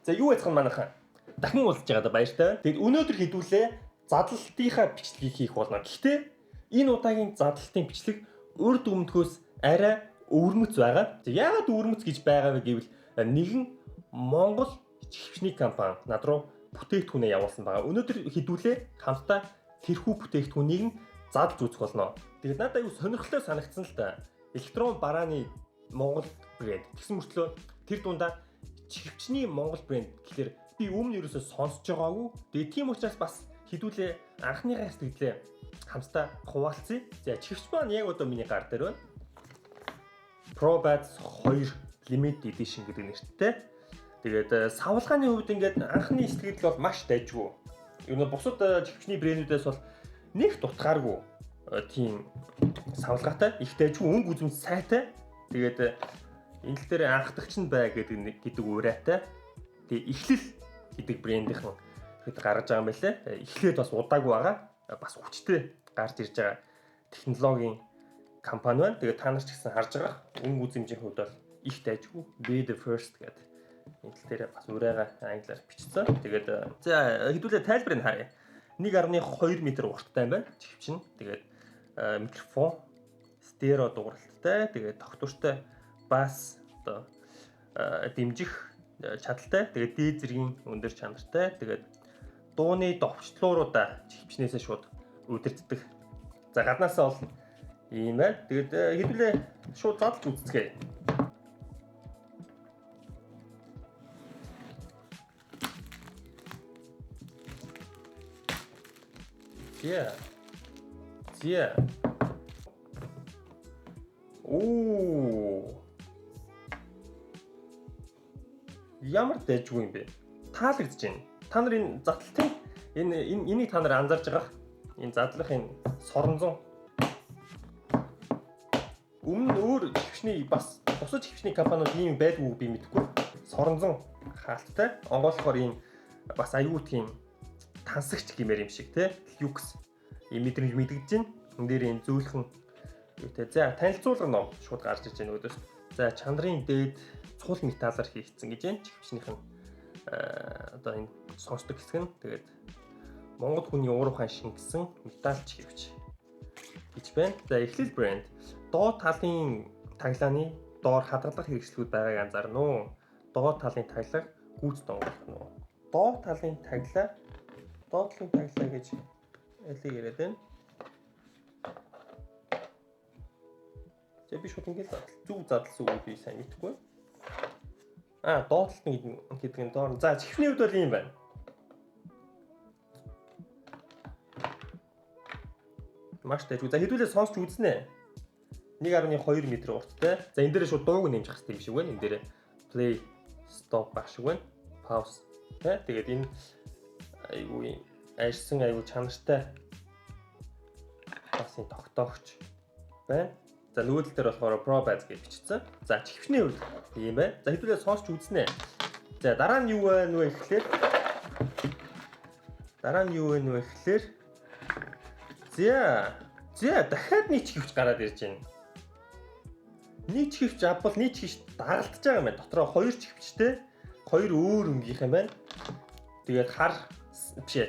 За юу яцхан манайхан дахин уулзж байгаадаа баяртай. Тэгэд өнөөдөр хэдүүлээ задлалтынхаа бичлэгийг хийх болно. Гэхдээ энэ удаагийн задлалтын бичлэг урд өмнөхөөс арай өвөрмөц байгаа. Яагаад өвөрмөц гэж байгаа вэ гэвэл нэгэн Монгол хөвчний компани над руу бүтээгдэхүүнээ явуулсан байгаа. Өнөөдөр хэдүүлээ хамтдаа тэрхүү бүтээгдэхүүнийг нь задлж үзэх болно. Тэгээд надад аюу сонирхолтой санагдсан л та. Электрон барааны Монгол брэнд. Тэгсэн мөртлөө тэр дундаа чихвчний Монгол брэнд гэхэлэр би өмнө ерөөсөө сонсож байгаагүй. Тэгээд тийм учраас бас хэдүүлээ анхныхаа сэтгэлээ хамтдаа хуваалцъя. За чихвч маань яг одоо миний гар дээр байна. ProBuds 2 Limited Edition гэдэг нэртэй. Тэгээд савлгааны хувьд ингээд анхны сэтгэл бол маш дайжгүй. Ер нь бусад чихвчний брэндүүдээс бол нэг дутгааргүй тийм савлгаатай, их дайжгүй, өнгө үзмж сайтай. Тэгээд энэ л дээр анхдагч нь бай гэдэг уурайтай. Тэгээд эхлэл гэдэг брэндийнхэн хэд гаргаж байгаа юм байлээ. Эхлээд бас удаагүй байгаа. Бас хүчтэй гарч ирж байгаа технологийн компани байна. Тэгээд та нар ч гэсэн харж байгаа өнгө үзмжийн хувьд бол их дайжгүй, be the first гэдэг энэ тал дээр бас урайгаа англиар бичсэн. Тэгээд за хэдүүлээ тайлбарыг харъя. 1.2 м урттай юм байна. Чихвч нь. Тэгээд микрофон стерео дууралттай, тэгээд тогтвортой бас одоо дэмжих чадaltaй, тэгээд дээд зэргийн өндөр чанартай, тэгээд дууны довчлууруудаа чихвчнээсээ шууд удирддаг. За гаднаасаа бол ийм байна. Тэгээд хэдүүлээ шууд задлж үзцгээе. Yeah. Оо. Ямар дайжгүй юм бэ? Таалагдж байна. Та нар энэ задлалтын энийг та нар анзаарж байгаа. Энэ задлахын соронзон. Өмнө өөр чихвчний бас бусад чихвчний компаниуд ийм байдгүй би мэдэхгүй. Соронзон хаалттай. Онгойлохоор ийм бас аюу тийм тансагч гэмээр юм шиг те. Люкс ийм мэдрэмж мэдгэж байна. Энэ дээр энэ зөөлхөн юу те. За танилцуулга ном шууд гарч иж байна өөдөөс. За чанарын дээд цул металлаар хийгдсэн гэж байна. Чихвчнийх нь одоо энэ сонсдог хэсэг нь тэгээд Монгол хүний уурхайн шингэсэн металл чихвч гэж байна. За эхлэл брэнд доод талын таглааны доор хадгалах хэрэгслүүд байгааг анзаарна уу? Доод талын таглаг гүйц донгорох нь уу? Доод талын таглаа гэж ялыг яриад байна. За би шууд ингэж зүг задлсан үг би сайн мэдэхгүй. Доод талын гэдэг нь доор. За чихвчний хувьд бол ийм байна. Маш дайжгүй. За хэдүүлээ сонсч үзнэ. 1.2 м урттай. За энэ дээр шууд дууг нэмж хах юм шиг байна. Энэ дээр play stop баг шиг байна. Pause. Тэгээд энэ айгүй ажсан айгүй чанартай бас энэ тогтоогч байна. За нөгөө тал дээр болохоор ProBuds гэж бичсэн. За чихвчний хувьд ийм байна. За хэдүүлээ сонсч үзнэ. За дараа нь юу вэ нөө ихлээр За дахиад нэг чихвч гараад ирж байна. Нэг чихвч авбал нэг чихвч даралтж байгаа юм байна. Дотроо хоёр чихвчтэй, хоёр өөр өнгийнх юм байна. Тэгээд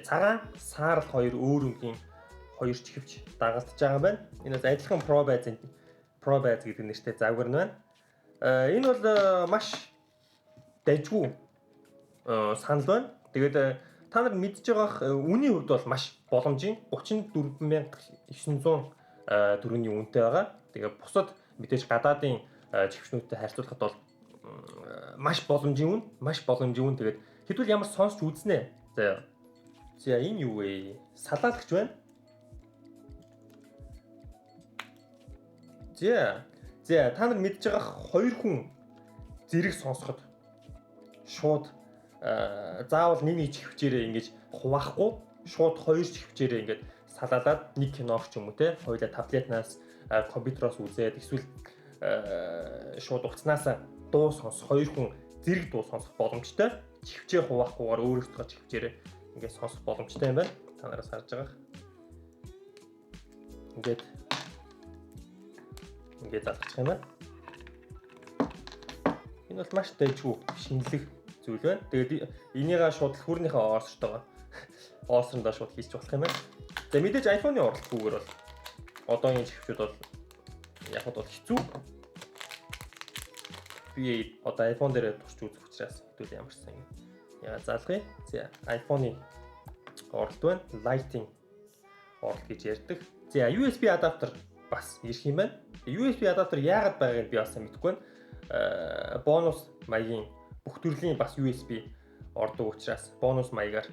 цагаан, саарл хоёр өөр өнгийн хоёр чихвч дагалтж байгаа юм байна. Энэ бас адилхан ProBuds гэдэг нэртэй завгар нь байна. Энэ бол маш дайжгүй санал байна. Тэгээд та нар мэдж байгаа үнийн хувьд бол маш боломжийн 34900 төгрөгийн үнэтэй байгаа. Тэгээд бусад мэдээж гадаадын чихвчнүүдтэй харьцуулахад бол маш боломжийн үн. Тэгээд хэдүүл ямар сонсч үзнэ. За энэ юу вэ? Салаалагч байна. За та нар мэдж байгаа хоёр хүн зэрэг сонсоход шууд заавал нэг чихвчээрээ ингэж хуваахгүй шууд хоёр чихвчээрээ ингэж салаалаад нэг киног ч юм уу те хоёулаа таблетнаас компьютероос үзээд эсвэл шууд утаснаас дуу сонсох хоёр хүн зэрэг дуу сонсох боломжтой. Чихвчээ хуваахгүйгээр өөрөөсөө чихвчээрээ ингэж сонсох боломжтой юм байна. Та нараас харж байгаа. Ингээд залгачих юм байна. Энэ бол маш дайжгүй шинэлэг зүйл байна. Тэгээд энийгээ шууд хүрнийхээ оосртойгоо оосрондоо шууд хийчих болох юм байна. За мэдээж iPhone-ы оролцохгүйгээр бол одоогийн чихвчүүд бол яг бол хэцүү. Би одоо iPhone дээр турч үзэх учраас хэдүүл ямарсан юм. Яа заалгая. За iPhone-ы оролт байна. Lighting оролт гэж ярьдаг. За USB адаптер бас ирэх юм байна. USB адаптер яагаад байгааг би бас мэдэхгүй байна. Бонус маягийн бүх төрлийн бас USB ордог учраас бонус маягаар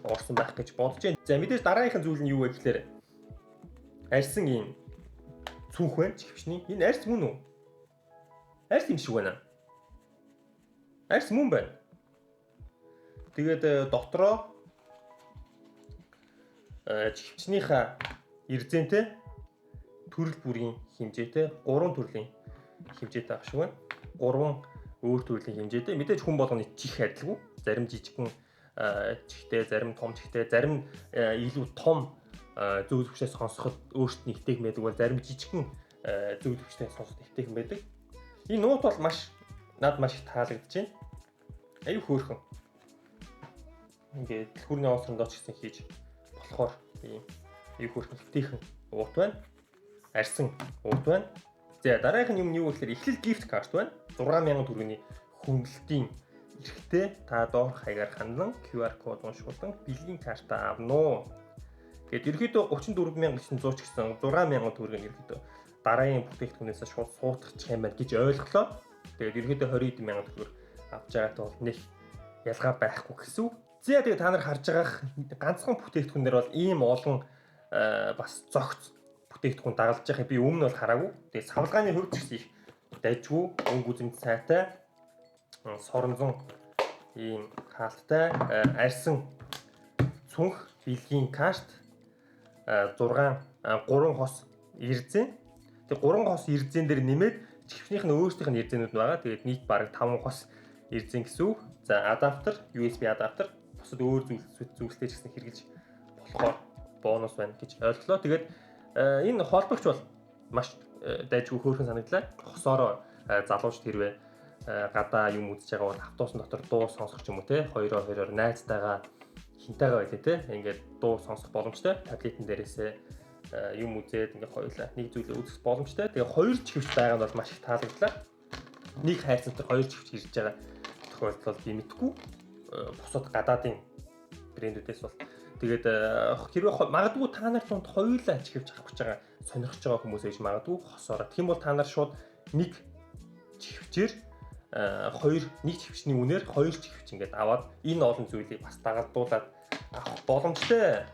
орсон байх гэж бодож байна. За мэдээж дараагийнх нь зүйл нь юу вэ гэхээр арьсан ийм цүнх байна чихвчний. Энэ арьс мөн үү? Арьс юм шиг байна. Арьс мөн байна. Тэгээд дотроо чихвчнийхаа эрзэнтэй төрөл бүрийн хэмжээтэй 3 төрлийн хэмжээтэй байх шиг байна. 3 өөр төрлийн хэмжээтэй. Мэдээж хүн болгоны чих адилгүй. Зарим жижигхэн чихтэй, зарим том чихтэй, зарим илүү том зөв төвчтэй сонсоход өөрт нь итэх байдаг бол зарим жижигхэн зөв төвчтэй сонсоход итэх байдаг. Энэ нуут бол надад маш их таалагдж байна. Аюу хөөрхөн. Ингээд дэлгүүрний оосрондоо ч гэсэн хийж болохоор ийм аюу хөөрхөн итээхэн уут байна. Арьсан уут байна. За дараагийн юм юу гэхээр эхлэл gift card байна. 6000 төгрөгийн хүндлэлтийн эрэхтэй та доорх хаягаар хандан QR код уншуулсан бэлгийн картаа авно. Гэт ерөөдөө 34900 ч гэсэн 6000 төгрөг нь ерөөдөө дараагийн бүтээгдэхүүнээс шууд суутгачих юм байна гэж ойлголоо. Тэгээд ерөөдөө 20000 төгрөг авч байгаатай бол нэг ялгаа байхгүй гэсэн. За тэгээд та нар харж байгаа ганцхан бүтээгдэхүүнээр бол ийм олон бас зогц бүтээгдэхүүн дагалж байхыг би өмнө нь бол хараагүй. Тэгээд савлгааны хувьд ч гэсэн их дайжгүй, өнгө үзэмж сайтай, соронзон ийм хаалттай, арьсан цүнх, бэлгийн карт, 3 хос эрзэн. Тэгээд 3 хос эрзэн дээр нэмээд чихвчнийх нь өөрсдийнх нь эрзэнүүд байгаа. Тэгээд нийт бараг 5 хос эрзэн гэсэн үг. За адаптер, USB адаптер, бусад өөр зүйлстэй ч гэсэн хэрэглэж болохоор бонус байна гэж ойлголоо. Тэгээд энэ холбогч бол маш дайжгүй хөөрхөн санагдлаа. Хосоороо залуучд хэрвээ гадаа юм үзэж байгаа бол автобусын дотор дуу сонсох ч юм уу те хоёроор найзтайгаа хинтайгаа байлаа те ингээд дуу сонсох боломжтой. Таблетэн дээрээсээ юм үзээд ингээд хоёулаа нэг зүйлээ үзэх боломжтой. Тэгээ хоёр чихвч байгаа нь бол маш их таалагдлаа. Нэг хайрцагтар хоёр чихвч ирж байгаа тохиолдол би мэдгүй. Бусад гадаадын брэндүүдээс бол тэгээд хэрвээ магадгүй та нарт донд хоёулаа чихвч авах гэж байгаа сонирхож байгаа хүмүүс ээж магадгүй хосоороо. Тэгм бол та нар шууд нэг чихвчээр нэг чихвчний үнээр хоёр чихвч ингээд аваад энэ олон зүйлийг бас дагалдуулаад авах боломжтой.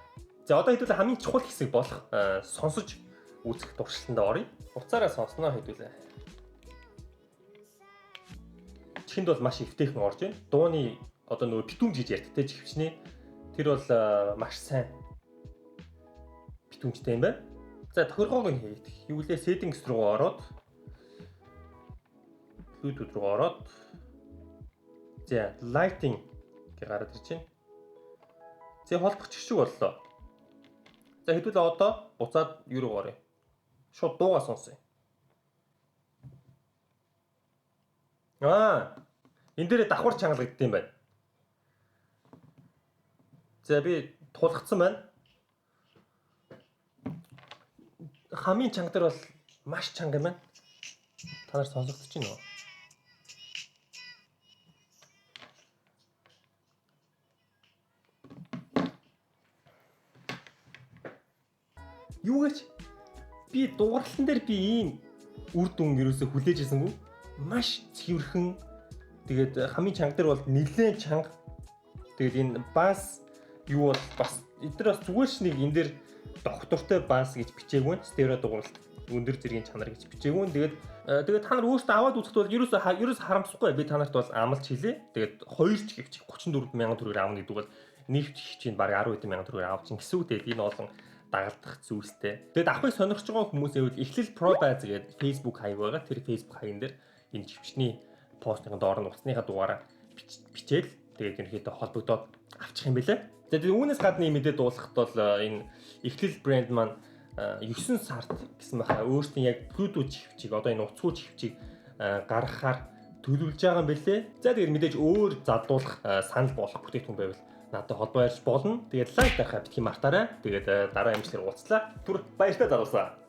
За одоо хэдүүлээ хамгийн чухал хэсэг болох сонсож үзэх туршилтанд оръё. Уцаараа сонсноо хэдүүлээ. Чихэнд бол маш эвтэйхэн орж байна. Дууны одоо нөгөө битүүмж гэж ярьдаг те чихвчний тэр бол маш сайн битүүмжтэй юм байна. За тохиргоог нь хийх. Юу лээ settings руу ороод Bluetooth руу ороод за lighting гэж гараад ирж байна. За холбогч шиг боллоо. За хэдүүлээ одоо буцаад юу руу оръё. Шууд дуугаа сонсъё. Энэ дээр давхар чангалагдсан юм байна. За би тулгцсан байна. Хамгийн чанга дээр бол маш чанга юм байна. Та нар сонсогдож байна уу? Юу гэж би дууралтан дээр би ийм үр дүн ерөөсө хүлээж ирсэнгүй. Маш цэвэрхэн. Тэгээд хамгийн чанга дээр бол нэлээд чанга. Тэгээд энэ бас юу бол бас эдгээр бас зүгээр ч нэг энэ дээр доктортой бас гэж бичээгүй. Стерео дууралт өндөр зэргийн чанар гэж бичээгүй. Тэгээд та нар өөрсдөө аваад үзэхэд бол ерөөсө харамсахгүй. Би та нарт бол амлаж хэлье. Тэгээд хоёр чихвч 34000 төгрөгөөр аавна гэдэг бол нэг чихвчийн бараг 10000 төгрөгөөр авч гэсэн үг. Тэгээд энэ олон дагалдах зүйлстэй. Тэгэд авахыг сонирхож байгаа хүмүүсээ бол эхлэл Pro Baz гэдэг Facebook хаяг байгаа. Тэр Facebook хаян дээр энэ чихвчний постын доор нь утасныхаа дугаараа бичээл тэгээд ерөнхийдөө холбогдоод авчих юм бэлээ. Тэгээд үүнээс гадна юм мэдээ дуулахад бол энэ эхлэл брэнд маань 9 сард гэсэн баха өөртөө яг Bluetooth чихвчийг одоо энэ утасгүй чихвчийг гаргахаар төлөвлөж байгаа юм бэлээ. За тэгээд мэдээж өөр задуулах санал болох бүтээгдэхүүн байвал надад холбоо ярьж болно. Тэгээд лайк дарахаа битгий мартаарай. Тэгээд дараа амжилтаар уулзлаа. Түр баяртай залуусаа.